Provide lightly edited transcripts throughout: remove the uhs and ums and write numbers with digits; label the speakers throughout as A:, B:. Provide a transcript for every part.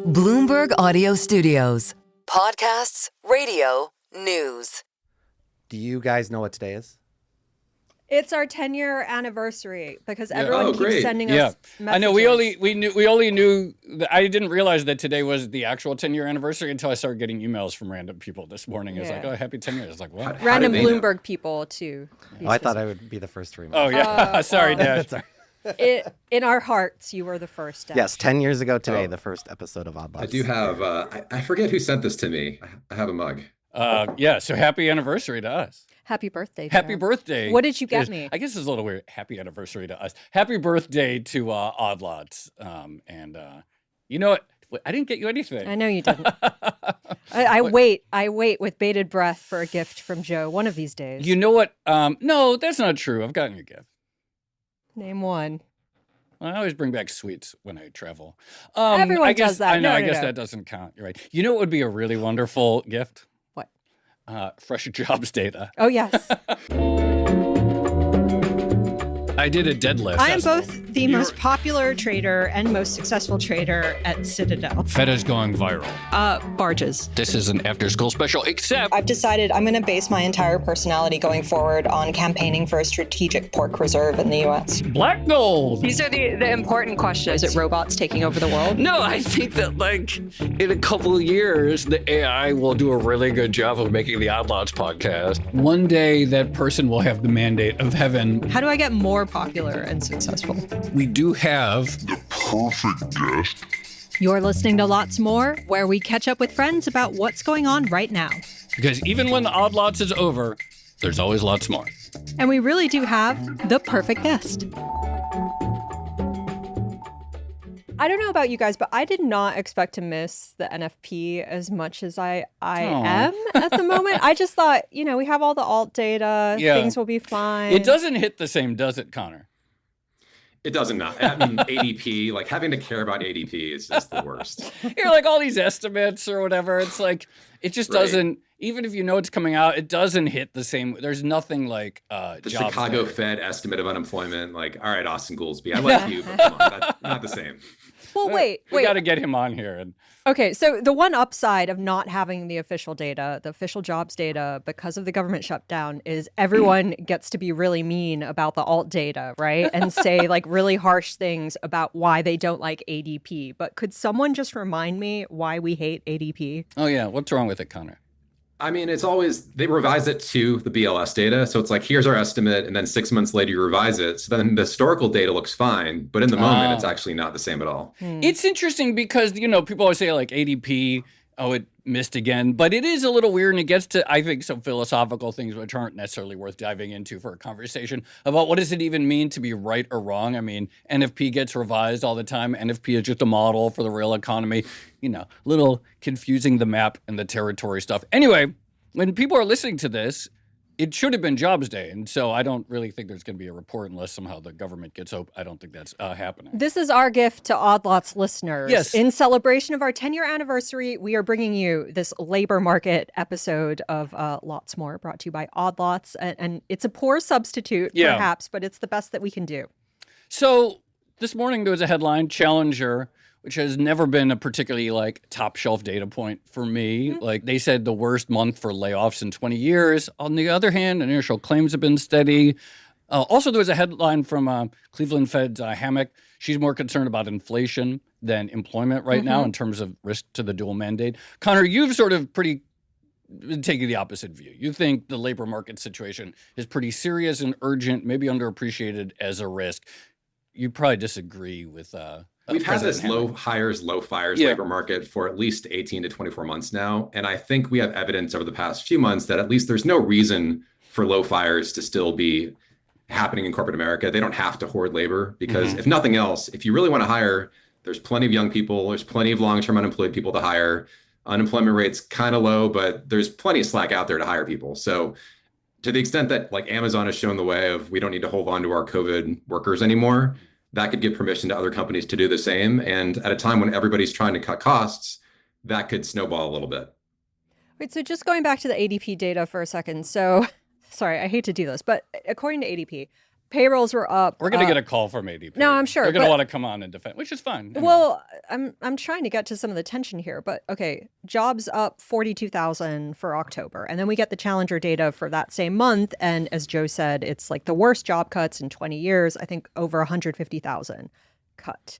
A: Bloomberg Audio Studios. Podcasts, radio, news.
B: Do you guys know what today is?
C: It's our 10-year anniversary because everyone keeps sending us messages.
D: I know we only knew that. I didn't realize that today was the actual 10-year anniversary until I started getting emails from random people this morning. It's like, oh, happy 10 years. Like, what?
C: Random Bloomberg people too.
B: I thought I would be the first to remember.
D: Oh yeah, sorry, Dash.
C: In our hearts, you were the first. Dash.
B: Yes, 10 years ago today, the first episode of Odd Lots.
E: I do have. I forget who sent this to me. I have a mug.
D: So happy anniversry to us.
C: Happy birthday.
D: Happy birthday.
C: What did you get me?
D: I guess it's a little weird. Happy anniversary to us. Happy birthday to Odd Lots. You know what? I didn't get you anything.
C: I know you didn't. I wait with bated breath for a gift from Joe one of these days.
D: You know what? No, that's not true. I've gotten your gift.
C: Name one.
D: I always bring back sweets when I travel.
C: Everyone does that.
D: I know.
C: No,
D: I guess that doesn't count. You're right. You know what would be a really wonderful gift?
C: What?
D: Fresh jobs data.
C: Oh, yes.
D: I did a deadlift.
F: I am both the most popular trader and most successful trader at Citadel.
D: Feta's going viral.
F: Barges.
D: This is an after-school special, except
G: I've decided I'm going to base my entire personality going forward on campaigning for a strategic pork reserve in the U.S.
D: black gold.
G: These are the important questions. Is it robots taking over the world?
D: No, I think that in a couple of years, the AI will do a really good job of making the Odd Lots podcast. One day, that person will have the mandate of heaven.
F: How do I get more popular and successful?
D: We do have
H: the perfect guest.
F: You're listening to Lots More, where we catch up with friends about what's going on right now.
D: Because even when the Odd Lots is over, there's always lots more.
F: And we really do have the perfect guest.
C: I don't know about you guys, but I did not expect to miss the NFP as much as I am at the moment. I just thought, we have all the alt data. Yeah. Things will be fine.
D: It doesn't hit the same, does it, Connor?
E: It doesn't not. I mean, ADP, like having to care about ADP is just the worst.
D: You're like all these estimates or whatever. It's like, it just doesn't, even if you know it's coming out, it doesn't hit the same. There's nothing like
E: the Chicago Fed estimate of unemployment. Like, all right, Austin Goolsbee, I like you, but come on, that's not the same.
C: Well, wait.
D: We got to get him on here.
C: Okay, so the one upside of not having the official data, the official jobs data, because of the government shutdown, is everyone gets to be really mean about the alt data, right? And say like really harsh things about why they don't like ADP. But could someone just remind me why we hate ADP?
D: Oh, yeah. What's wrong with it, Connor?
E: I mean, it's always, they revise it to the BLS data. So it's like, here's our estimate. And then 6 months later, you revise it. So then the historical data looks fine. But in the moment, it's actually not the same at all.
D: It's interesting because, people always say like ADP, it missed again. But it is a little weird. And it gets to, I think, some philosophical things which aren't necessarily worth diving into for a conversation about what does it even mean to be right or wrong. I mean, NFP gets revised all the time. NFP is just a model for the real economy. Little confusing the map and the territory stuff. Anyway, when people are listening to this, it should have been Jobs Day. And so I don't really think there's going to be a report unless somehow the government gets up. I don't think that's happening.
C: This is our gift to Odd Lots listeners.
D: Yes.
C: In celebration of our 10-year anniversary, we are bringing you this labor market episode of Lots More, brought to you by Odd Lots. And it's a poor substitute, perhaps, but it's the best that we can do.
D: So this morning there was a headline, Challenger, which has never been a particularly top shelf data point for me. Like they said the worst month for layoffs in 20 years. On the other hand, initial claims have been steady. Also, there was a headline from Cleveland Fed's Hammock. She's more concerned about inflation than employment right now in terms of risk to the dual mandate. Connor, you've sort of taking the opposite view. You think the labor market situation is pretty serious and urgent, maybe underappreciated as a risk. You probably disagree with
E: We've had this low hires, low fires labor market for at least 18 to 24 months now. And I think we have evidence over the past few months that at least there's no reason for low fires to still be happening in corporate America. They don't have to hoard labor because if nothing else, if you really want to hire, there's plenty of young people, there's plenty of long-term unemployed people to hire. Unemployment rate's kind of low, but there's plenty of slack out there to hire people. So to the extent that Amazon has shown the way of we don't need to hold on to our COVID workers anymore, that could give permission to other companies to do the same. And at a time when everybody's trying to cut costs, that could snowball a little bit.
C: Wait, so just going back to the ADP data for a second. So, sorry, I hate to do this, but according to ADP, payrolls were up.
D: We're going to get a call from ADP.
C: No, I'm sure.
D: They're going to want to come on and defend, which is fine. Anyway.
C: Well, I'm trying to get to some of the tension here, but okay, jobs up 42,000 for October. And then we get the Challenger data for that same month. And as Joe said, it's like the worst job cuts in 20 years, I think over 150,000 cut.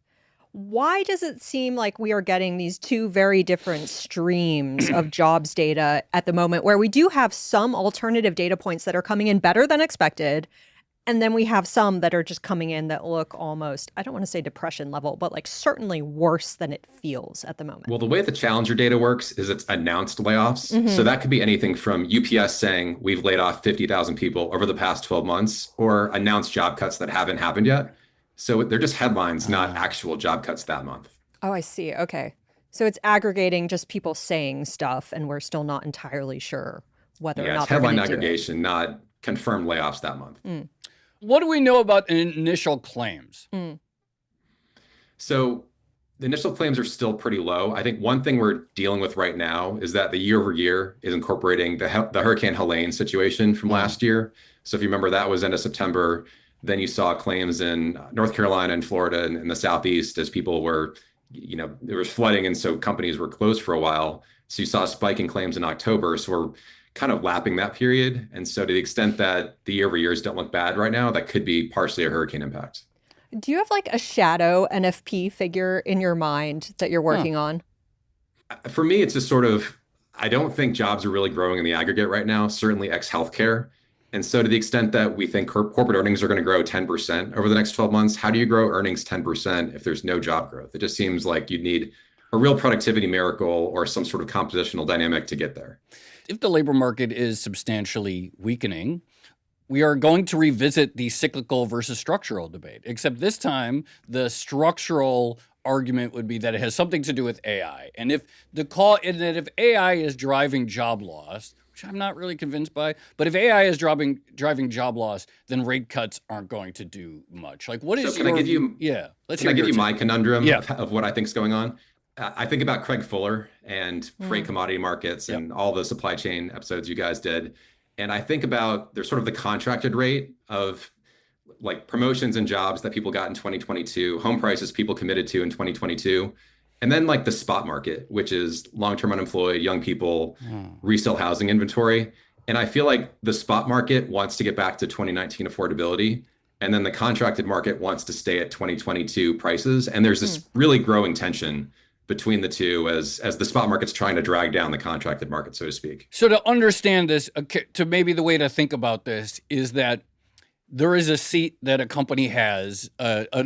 C: Why does it seem like we are getting these two very different streams of jobs data at the moment, where we do have some alternative data points that are coming in better than expected? And then we have some that are just coming in that look almost, I don't want to say depression level, but like certainly worse than it feels at the moment.
E: Well, the way the Challenger data works is it's announced layoffs. So that could be anything from UPS saying we've laid off 50,000 people over the past 12 months, or announced job cuts that haven't happened yet. So they're just headlines, not actual job cuts that month.
C: Oh, I see. Okay. So it's aggregating just people saying stuff, and we're still not entirely sure whether or not
E: it's headline aggregation, not confirmed layoffs that month.
D: What do we know about initial claims?
E: So the initial claims are still pretty low. I think one thing we're dealing with right now is that the year over year is incorporating the Hurricane Helene situation from last year. So if you remember, that was end of September. Then you saw claims in North Carolina and Florida and in the Southeast as people were, there was flooding. And so companies were closed for a while. So you saw a spike in claims in October. So we're kind of lapping that period. And so to the extent that the year over years don't look bad right now, that could be partially a hurricane impact.
C: Do you have like a shadow NFP figure in your mind that you're working on?
E: For me, it's just sort of, I don't think jobs are really growing in the aggregate right now, certainly ex healthcare. And so to the extent that we think corporate earnings are going to grow 10% over the next 12 months, how do you grow earnings 10% if there's no job growth? It just seems like you'd need a real productivity miracle or some sort of compositional dynamic to get there.
D: If the labor market is substantially weakening, we are going to revisit the cyclical versus structural debate, except this time the structural argument would be that it has something to do with AI. And if if AI is driving job loss, which I'm not really convinced by, but if AI is driving job loss, then rate cuts aren't going to do much. Like, what is
E: Can I give you my conundrum of what I think is going on? I think about Craig Fuller and freight commodity markets and all the supply chain episodes you guys did. And I think about there's sort of the contracted rate of like promotions and jobs that people got in 2022, home prices people committed to in 2022, and then like the spot market, which is long-term unemployed, young people, resale housing inventory. And I feel like the spot market wants to get back to 2019 affordability. And then the contracted market wants to stay at 2022 prices. And there's this really growing tension between the two as the spot market's trying to drag down the contracted market, so to speak.
D: So to understand this, to maybe the way to think about this is that there is a seat that a company has, a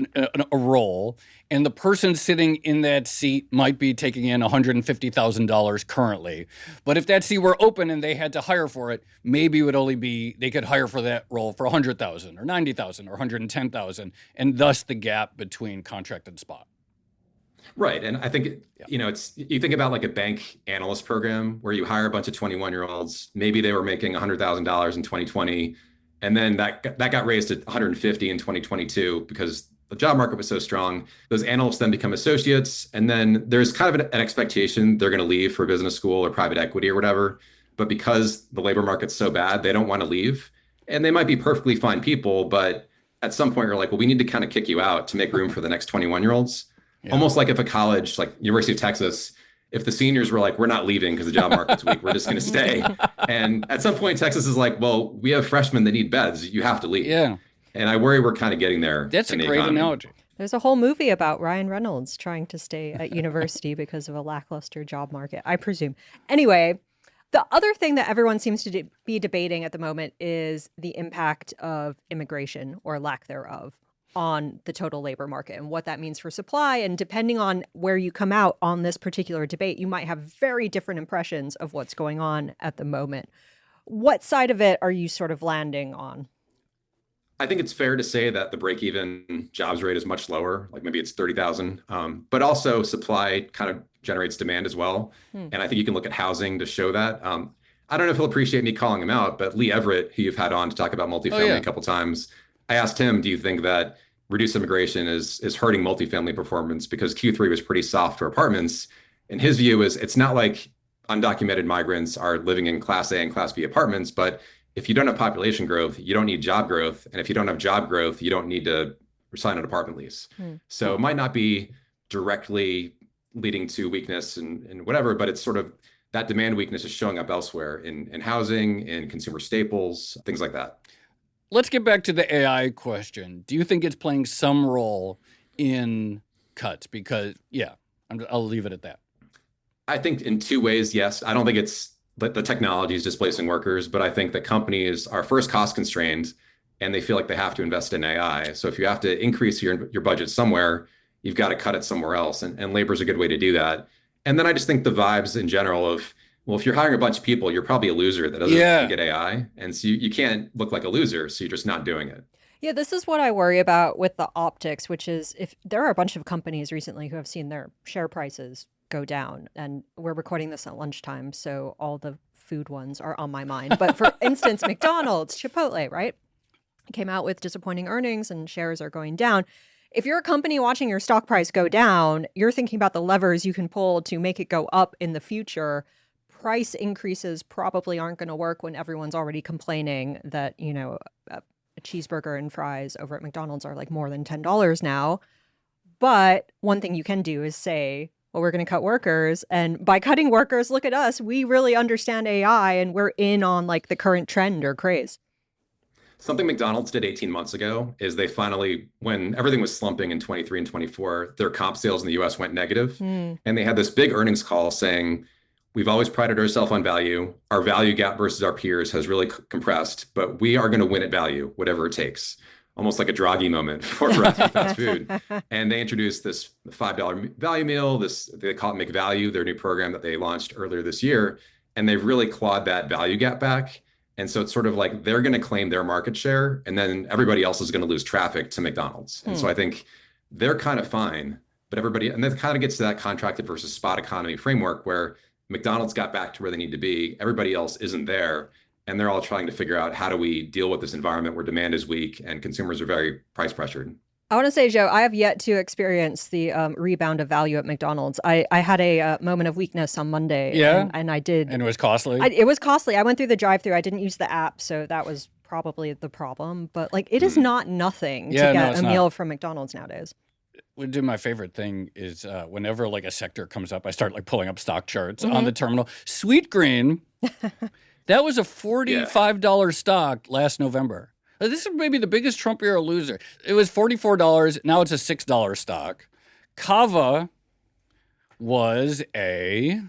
D: role, and the person sitting in that seat might be taking in $150,000 currently. But if that seat were open and they had to hire for it, maybe it would only be, they could hire for that role for $100,000 or $90,000 or $110,000, and thus the gap between contract and spot.
E: Right. And I think, you think about like a bank analyst program where you hire a bunch of 21-year-olds, maybe they were making $100,000 in 2020. And then that got raised to 150 in 2022 because the job market was so strong. Those analysts then become associates. And then there's kind of an expectation they're going to leave for business school or private equity or whatever. But because the labor market's so bad, they don't want to leave. And they might be perfectly fine people. But at some point, you're like, well, we need to kind of kick you out to make room for the next 21-year-olds. Yeah. Almost like if a college, like University of Texas, if the seniors were like, we're not leaving because the job market's weak, we're just going to stay. And at some point, Texas is like, well, we have freshmen that need beds. You have to leave.
D: Yeah.
E: And I worry we're kind of getting there.
D: That's a great analogy.
C: There's a whole movie about Ryan Reynolds trying to stay at university because of a lackluster job market, I presume. Anyway, the other thing that everyone seems to be debating at the moment is the impact of immigration or lack thereof on the total labor market and what that means for supply. And depending on where you come out on this particular debate, you might have very different impressions of what's going on at the moment. What side of it are you sort of landing on?
E: I think it's fair to say that the break-even jobs rate is much lower, like maybe it's 30,000, but also supply kind of generates demand as well. And I think you can look at housing to show that. I don't know if he'll appreciate me calling him out, but Lee Everett, who you've had on to talk about multifamily a couple times, I asked him, do you think that reduced immigration is hurting multifamily performance because Q3 was pretty soft for apartments? And his view is it's not like undocumented migrants are living in Class A and Class B apartments, but if you don't have population growth, you don't need job growth. And if you don't have job growth, you don't need to sign an apartment lease. So it might not be directly leading to weakness and whatever, but it's sort of that demand weakness is showing up elsewhere in housing, in consumer staples, things like that.
D: Let's get back to the AI question. Do you think it's playing some role in cuts? Because, I'll leave it at that.
E: I think in two ways, yes. I don't think it's the technology is displacing workers, but I think that companies are first cost constrained and they feel like they have to invest in AI. So if you have to increase your budget somewhere, you've got to cut it somewhere else. And labor is a good way to do that. And then I just think the vibes in general of, well, if you're hiring a bunch of people, you're probably a loser that doesn't get AI. And so you can't look like a loser. So you're just not doing it.
C: Yeah, this is what I worry about with the optics, which is if there are a bunch of companies recently who have seen their share prices go down, and we're recording this at lunchtime, so all the food ones are on my mind. But for instance, McDonald's, Chipotle, right? Came out with disappointing earnings and shares are going down. If you're a company watching your stock price go down, you're thinking about the levers you can pull to make it go up in the future. Price increases probably aren't going to work when everyone's already complaining that, a cheeseburger and fries over at McDonald's are like more than $10 now. But one thing you can do is say, well, we're going to cut workers. And by cutting workers, look at us. We really understand AI and we're in on like the current trend or craze.
E: Something McDonald's did 18 months ago is they finally, when everything was slumping in 23 and 24, their comp sales in the US went negative. And they had this big earnings call saying, we've always prided ourselves on value. Our value gap versus our peers has really compressed, but we are going to win at value, whatever it takes. Almost like a Draghi moment for fast food. And they introduced this $5 value meal, they call it McValue, their new program that they launched earlier this year. And they've really clawed that value gap back. And so it's sort of like they're going to claim their market share and then everybody else is going to lose traffic to McDonald's. And so I think they're kind of fine, but and that kind of gets to that contracted versus spot economy framework where McDonald's got back to where they need to be. Everybody else isn't there. And they're all trying to figure out how do we deal with this environment where demand is weak and consumers are very price pressured.
C: I want to say, Joe, I have yet to experience the rebound of value at McDonald's. I had a moment of weakness on Monday.
D: Yeah.
C: And I did.
D: And it was costly?
C: It was costly. I went through the drive-thru. I didn't use the app, so that was probably the problem. But like, it is not nothing to get a meal from McDonald's nowadays.
D: My favorite thing is whenever like a sector comes up, I start like pulling up stock charts on the terminal. Sweet Green, that was a $45 stock last November. This is maybe the biggest Trump era loser. It was $44. Now it's a $6 stock. Kava was a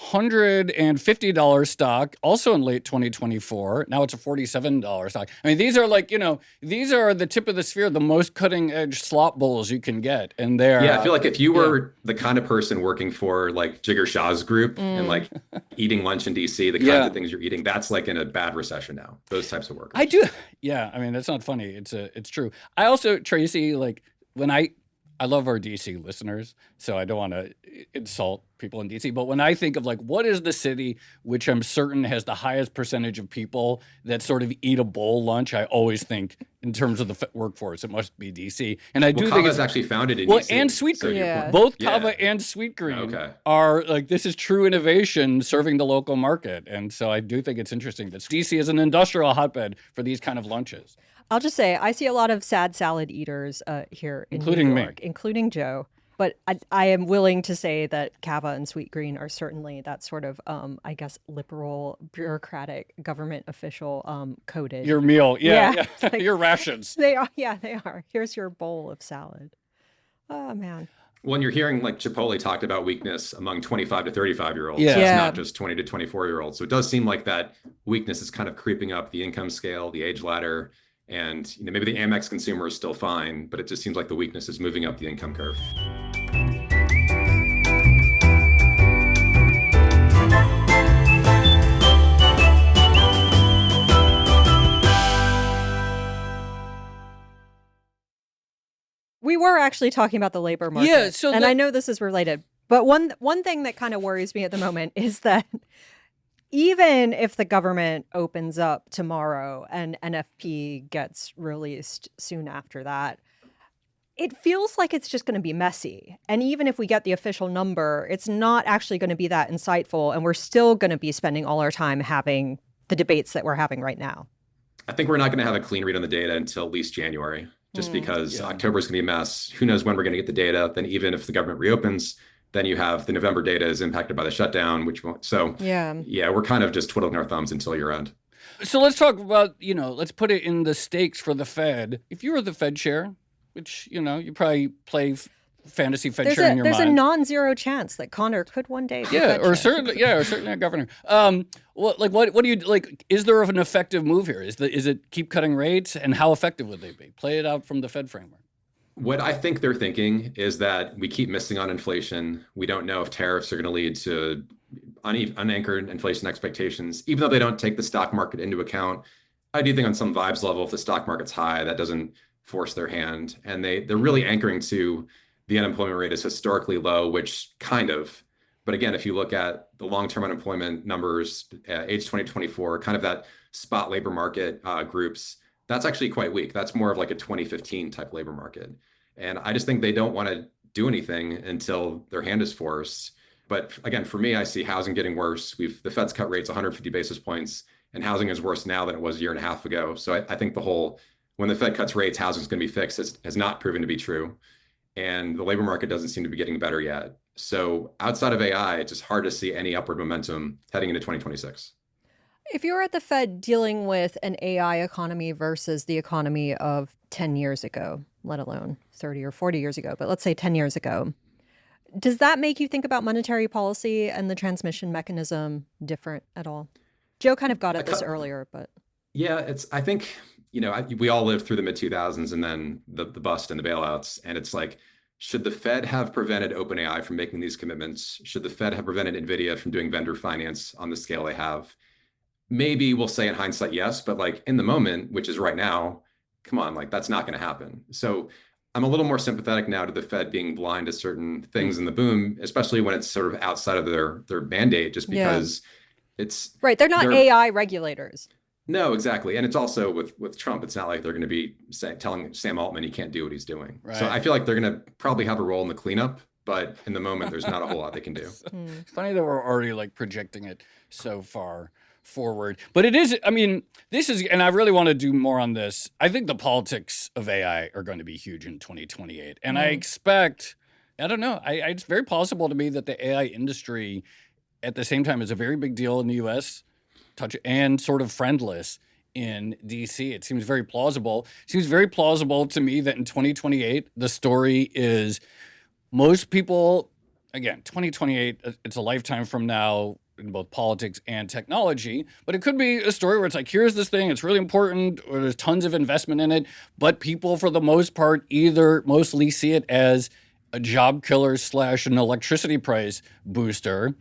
D: $150 stock, also in late 2024. Now it's a $47 stock. I mean, these are like, these are the tip of the sphere, the most cutting edge slop bowls you can get. And they're
E: I feel like if you were the kind of person working for like Jigger Shah's group and like eating lunch in DC, the kinds of things you're eating, that's like in a bad recession now, those types of workers.
D: I do. Yeah. I mean, that's not funny. It's true. I also, Tracy, like when I love our DC listeners, so I don't want to insult people in DC. But when I think of like, what is the city which I'm certain has the highest percentage of people that sort of eat a bowl lunch, I always think in terms of the workforce, it must be DC. And I do think
E: Kava's actually founded in DC.
D: And Sweet Green.
C: Yeah.
D: Both Kava and Sweet Green are like, this is true innovation serving the local market. And so I do think it's interesting that DC is an industrial hotbed for these kind of lunches.
C: I'll just say, I see a lot of sad salad eaters here in
D: including
C: New York, including Joe. But I am willing to say that Kava and Sweet Green are certainly that sort of, I guess, liberal, bureaucratic, government official coded.
D: Your meal, yeah.
C: Like,
D: your rations.
C: They are, they are. Here's your bowl of salad. Oh, man.
E: When you're hearing like Chipotle talked about weakness among 25 to 35-year-olds,
D: Yeah.
E: it's not just 20 to 24-year-olds. So it does seem like that weakness is kind of creeping up the income scale, the age ladder. And maybe the Amex consumer is still fine, but it just seems like the weakness is moving up the income curve.
C: We were actually talking about the labor market.
D: Yeah,
C: and I know this is related, but one thing that kind of worries me at the moment is that even if the government opens up tomorrow and NFP gets released soon after that, it feels like it's just going to be messy. And even if we get the official number, it's not actually going to be that insightful. And we're still going to be spending all our time having the debates that we're having right now?
E: I think we're not going to have a clean read on the data until at least January, just because October is going to be a mess. Who knows when we're going to get the data? Then even if the government reopens, then you have the November data is impacted by the shutdown, which won't. So yeah, we're kind of just twiddling our thumbs until year end.
D: So let's talk about, let's put it in the stakes for the Fed. If you were the Fed chair, which, you probably play fantasy Fed chair in your mind.
C: There's a non-zero chance that Conor could one day be
D: Fed chair.
C: Certainly
D: a governor. What do you like? Is there an effective move here? Is it keep cutting rates, and how effective would they be? Play it out from the Fed framework.
E: What I think they're thinking is that we keep missing on inflation. We don't know if tariffs are going to lead to unanchored inflation expectations, even though they don't take the stock market into account. I do think on some vibes level, if the stock market's high, that doesn't force their hand. And they're really anchoring to the unemployment rate is historically low, which kind of, but again, if you look at the long-term unemployment numbers, age 2024, kind of that spot labor market groups, that's actually quite weak. That's more of like a 2015 type labor market. And I just think they don't want to do anything until their hand is forced. But again, for me, I see housing getting worse. The Fed's cut rates 150 basis points, and housing is worse now than it was a year and a half ago. So I think when the Fed cuts rates, housing is going to be fixed has not proven to be true. And the labor market doesn't seem to be getting better yet. So outside of AI, it's just hard to see any upward momentum heading into 2026.
C: If you were at the Fed dealing with an AI economy versus the economy of 10 years ago, let alone 30 or 40 years ago, but let's say 10 years ago, does that make you think about monetary policy and the transmission mechanism different at all? Joe kind of got at this earlier, but.
E: Yeah, I think, we all lived through the mid-2000s and then the bust and the bailouts. And it's like, should the Fed have prevented OpenAI from making these commitments? Should the Fed have prevented NVIDIA from doing vendor finance on the scale they have? Maybe we'll say in hindsight, yes, but like in the moment, which is right now, come on, like that's not going to happen. So I'm a little more sympathetic now to the Fed being blind to certain things in the boom, especially when it's sort of outside of their mandate, just because it's
C: right. They're not AI regulators.
E: No, exactly. And it's also with Trump, it's not like they're going to be telling Sam Altman he can't do what he's doing. Right. So I feel like they're going to probably have a role in the cleanup, but in the moment, there's not a whole lot they can do.
D: It's funny that we're already like projecting it so far forward. But it is, this is, and I really want to do more on this. I think the politics of AI are going to be huge in 2028. And I expect, I don't know, it's very possible to me that the AI industry at the same time is a very big deal in the US and sort of friendless in DC. It seems very plausible. It seems very plausible to me that in 2028, the story is most people, again, 2028, it's a lifetime from now in both politics and technology, but it could be a story where it's like, here's this thing, it's really important, or there's tons of investment in it, but people for the most part either mostly see it as a job killer / an electricity price booster.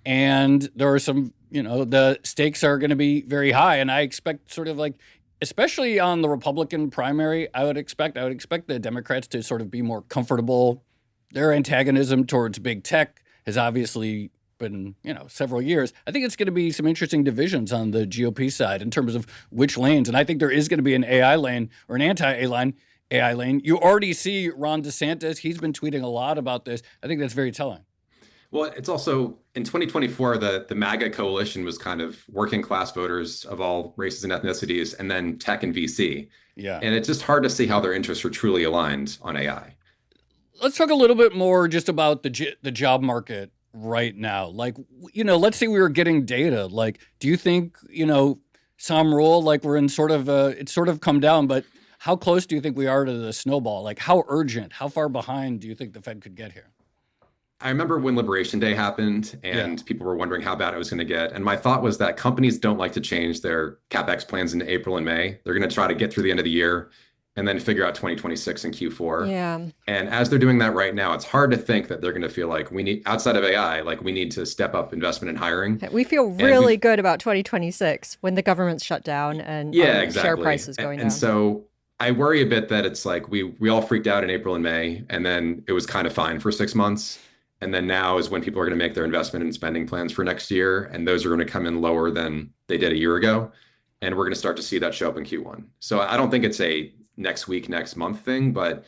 D: And there are some, the stakes are going to be very high. And I expect sort of like, especially on the Republican primary, I would expect the Democrats to sort of be more comfortable. Their antagonism towards big tech has obviously been, several years. I think it's going to be some interesting divisions on the GOP side in terms of which lanes. And I think there is going to be an AI lane or an anti-AI lane. You already see Ron DeSantis. He's been tweeting a lot about this. I think that's very telling.
E: Well, it's also in 2024, the MAGA coalition was kind of working class voters of all races and ethnicities, and then tech and VC. Yeah. And it's just hard to see how their interests are truly aligned on AI.
D: Let's talk a little bit more just about the job market right now. Let's say we were getting data. Do you think, some rule, we're in sort of, it's sort of come down, but how close do you think we are to the snowball? How urgent, how far behind do you think the Fed could get here?
E: I remember when Liberation Day happened and people were wondering how bad it was going to get. And my thought was that companies don't like to change their CapEx plans into April and May. They're going to try to get through the end of the year and then figure out 2026 in Q4. Yeah. And as they're doing that right now, it's hard to think that they're going to feel like we need, outside of AI, we need to step up investment in hiring.
C: We feel really good about 2026 when the government's shut down and share prices going down.
E: And so I worry a bit that it's like we all freaked out in April and May, and then it was kind of fine for 6 months. And then now is when people are going to make their investment and spending plans for next year. And those are going to come in lower than they did a year ago. And we're going to start to see that show up in Q1. So I don't think it's a next week, next month thing, but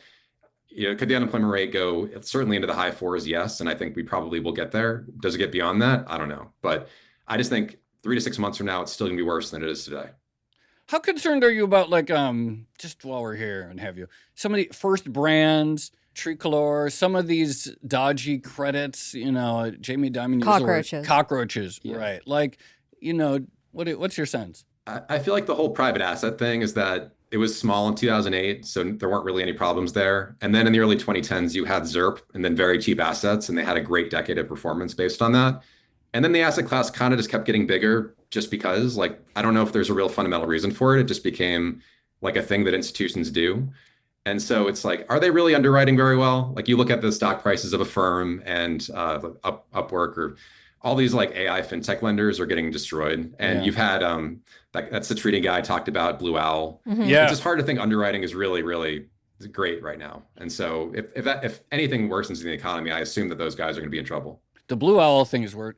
E: could the unemployment rate go certainly into the high fours? Yes. And I think we probably will get there. Does it get beyond that? I don't know. But I just think 3 to 6 months from now, it's still going to be worse than it is today.
D: How concerned are you about, like, just while we're here and have you, some of the First Brands, Tricolor, some of these dodgy credits, Jamie Dimon used
C: Cockroaches.
D: the word cockroaches,
E: Yeah.
D: right? Like, what's your sense?
E: I feel like the whole private asset thing is that it was small in 2008, so there weren't really any problems there. And then in the early 2010s, you had ZERP and then very cheap assets, and they had a great decade of performance based on that. And then the asset class kind of just kept getting bigger just because, like, I don't know if there's a real fundamental reason for it. It just became like a thing that institutions do. And so it's like, are they really underwriting very well? Like, you look at the stock prices of Affirm and Upwork, or all these like AI fintech lenders are getting destroyed. And you've had that's the treating guy talked about, Blue Owl.
C: Mm-hmm.
D: Yeah.
E: It's just hard to think underwriting is really, really great right now. And so if anything worsens in the economy, I assume that those guys are going to be in trouble.
D: The Blue Owl thing is worth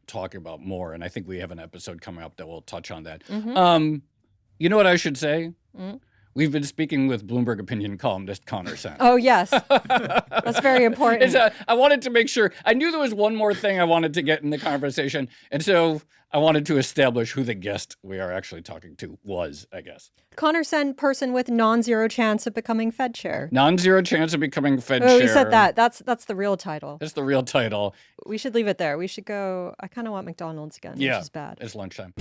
D: talking about more, and I think we have an episode coming up that will touch on that.
C: Mm-hmm.
D: You know what I should say?
C: Mm.
D: We've been speaking with Bloomberg Opinion columnist Conor Sen.
C: Oh, yes. That's very important.
D: I wanted to make sure. I knew there was one more thing I wanted to get in the conversation, and so I wanted to establish who the guest we are actually talking to was, I guess.
C: Conor Sen, person with non-zero chance of becoming Fed chair.
D: Non-zero chance of becoming Fed chair.
C: Oh, we said that. That's the real title.
D: That's the real title.
C: We should leave it there. We should go. I kind of want McDonald's again, which is bad.
D: It's lunchtime.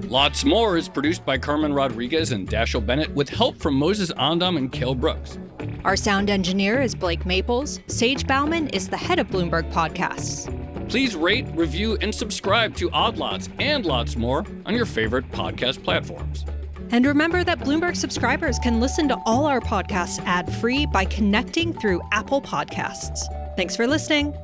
D: Lots More is produced by Carmen Rodriguez and Dashiell Bennett with help from Moses Ondam and Cale Brooks.
F: Our sound engineer is Blake Maples. Sage Bauman is the head of Bloomberg Podcasts.
D: Please rate, review, and subscribe to Odd Lots and Lots More on your favorite podcast platforms.
F: And remember that Bloomberg subscribers can listen to all our podcasts ad-free by connecting through Apple Podcasts. Thanks for listening.